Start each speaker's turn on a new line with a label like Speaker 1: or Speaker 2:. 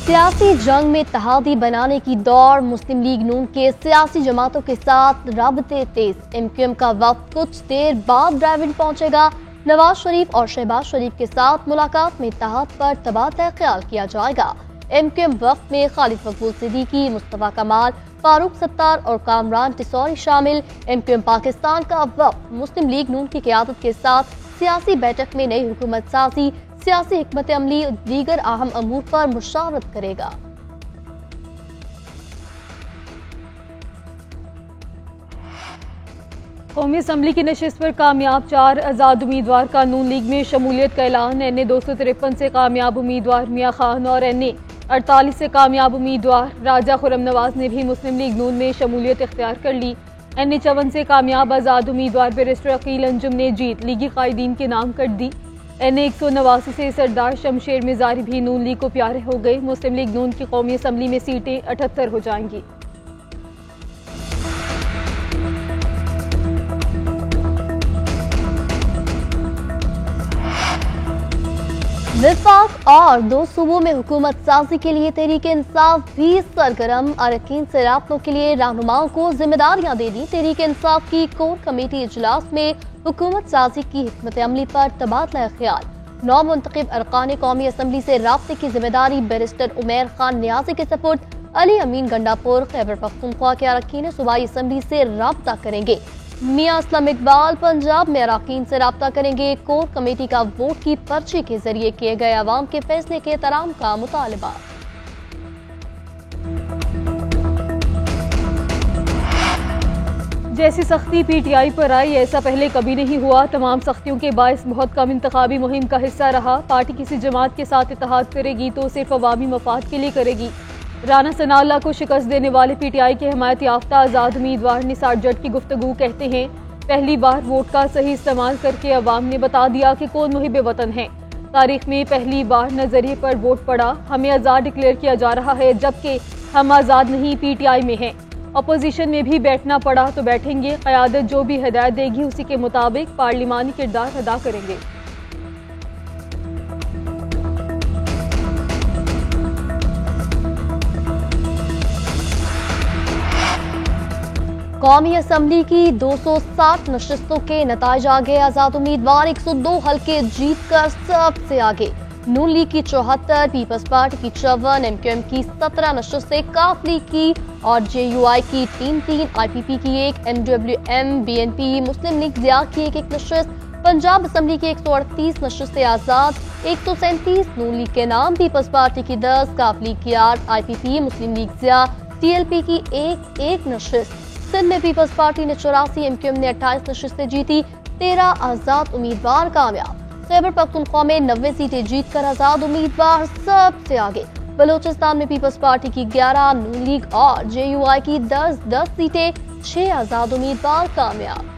Speaker 1: सियासी जंग में तहादी बनाने की दौड़, मुस्लिम लीग नून के सियासी जमातों के साथ राबते तेज। एमक्यूएम का वक्त कुछ देर बाद ड्राइविंग पहुंचेगा। नवाज शरीफ और शहबाज शरीफ के साथ मुलाकात में इत्तेहाद पर तबादला ख्याल किया जाएगा। एमक्यूएम वक्त में खालिद मकबूल सिद्दीकी, मुस्तफा कमाल, फारूक सत्तार और कामरान टिसौरी शामिल। एमक्यूएम पाकिस्तान का वक्त मुस्लिम लीग नून की क़यादत के साथ सियासी बैठक में नई हुकूमत साजी, सियासी हिकमत अमली, दीगर अहम अमूर पर मुशावरत करेगा।
Speaker 2: कौमी असम्बली की नशिस्त पर कामयाब 4 आज़ाद उम्मीदवार का नून लीग में शमूलियत का ऐलान। NA 253 से कामयाब उम्मीदवार मियां खान और NA 48 से कामयाब उम्मीदवार राजा खुर्रम नवाज ने भी मुस्लिम लीग नून में शमूलियत इख्तियार कर ली। NA 54 से कामयाब आज़ाद उम्मीदवार बैरिस्टर अकील अंजुम ने जीत लीगी कायदीन के नाम कर दी। NA 189 से सरदार शमशेर मिजारी भी नून लीग को प्यारे हो गए। मुस्लिम लीग नून की कौमी असम्बली में सीटें 78 हो जाएंगी।
Speaker 1: विफाक और 2 सूबों में हुकूमत साजी के लिए तहरीक इंसाफ भी सरगर्म। अरकान से राब्तों के लिए रहनुमाओं को जिम्मेदारियां दे दी। तहरीक इंसाफ की कोर कमेटी इजलास में हुकूमत साजी की हिकमत अमली पर तबादला ख्याल। 9 मुंतखब अरकान कौमी असम्बली से राब्ते की जिम्मेदारी बैरिस्टर उमैर खान नियाजी के सपुर्द। अली अमीन गंडापुर खैबर पख्तूनख्वा के अरकान सूबाई असम्बली से राब्ता करेंगे। मियां असलम इकबाल पंजाब में अरकान से राब्ता करेंगे। कोर कमेटी का वोट की पर्ची के जरिए किए गए अवाम के फैसले के एहतराम का मुतालबा।
Speaker 2: जैसी सख्ती PTI पर आई ऐसा पहले कभी नहीं हुआ। तमाम सख्तियों के बायस बहुत कम इंतखाबी मुहिम का हिस्सा रहा। पार्टी किसी जमात के साथ इत्तेहाद करेगी तो सिर्फ अवामी मफाद के लिए करेगी। राना सनाउल्लाह को शिकस्त देने वाले PTI के हिमायत याफ्ता आज़ाद उम्मीदवार निसार जट की गुफ्तगू कहते हैं, पहली बार वोट का सही इस्तेमाल करके अवाम ने बता दिया कि कौन मुहिब वतन है। तारीख में पहली बार नजरिए पर वोट पड़ा। हमें आज़ाद डिक्लेयर किया जा रहा है, जबकि हम आज़ाद नहीं PTI में हैं। अपोजिशन में भी बैठना पड़ा तो बैठेंगे। क़यादत जो भी हिदायत देगी उसी के मुताबिक पार्लिमानी किरदार अदा करेंगे।
Speaker 1: कौमी असम्बली की 260 नशिस्तों के नताइज आगे। आज़ाद उम्मीदवार 102 हल्के जीत कर सबसे आगे। नून लीग की 74, पीपल्स पार्टी की 54, MQM की 17 नशिस्तें, काफ लीग की और JUI की 3, IPP की 1, NWM, BNP, मुस्लिम लीग ज़िया की 1 नशिस्त, पंजाब असम्बली की 138 नशिस्तें आज़ाद, 137 नून लीग के नाम, पीपल्स पार्टी की 10, काफ लीग की 8, IPP, मुस्लिम लीग ज़िया, TLP की 1 नशिस्त। सिंध में पीपल्स पार्टी ने 84, MQM ने 28 नशिस्तें जीती, 13 आज़ाद उम्मीदवार कामयाब। खैबर पख्तूनख्वा में 90 सीटें जीतकर आज़ाद उम्मीदवार सबसे आगे। बलोचिस्तान में पीपल्स पार्टी की 11, नून लीग और JUI की 10 सीटें, 6 आज़ाद उम्मीदवार कामयाब।